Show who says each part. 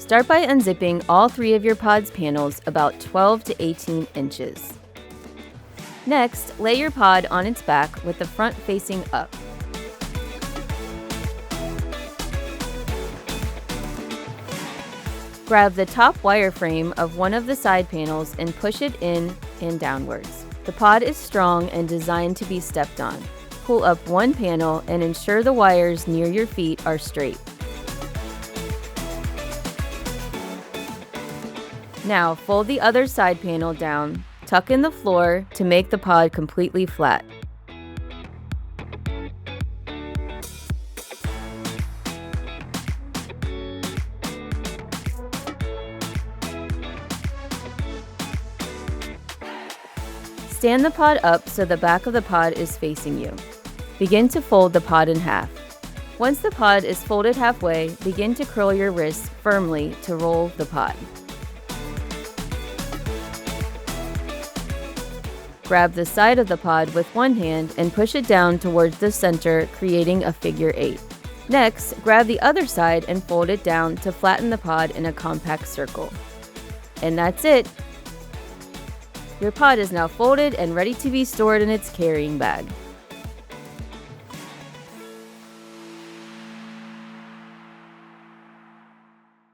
Speaker 1: Start by unzipping all 3 of your pod's panels about 12 to 18 inches. Next, lay your pod on its back with the front facing up. Grab the top wireframe of one of the side panels and push it in and downwards. The pod is strong and designed to be stepped on. Pull up one panel and ensure the wires near your feet are straight. Now fold the other side panel down, tuck in the floor to make the pod completely flat. Stand the pod up so the back of the pod is facing you. Begin to fold the pod in half. Once the pod is folded halfway, begin to curl your wrists firmly to roll the pod. Grab the side of the pod with one hand and push it down towards the center, creating a figure 8. Next, grab the other side and fold it down to flatten the pod in a compact circle. And that's it! Your pod is now folded and ready to be stored in its carrying bag.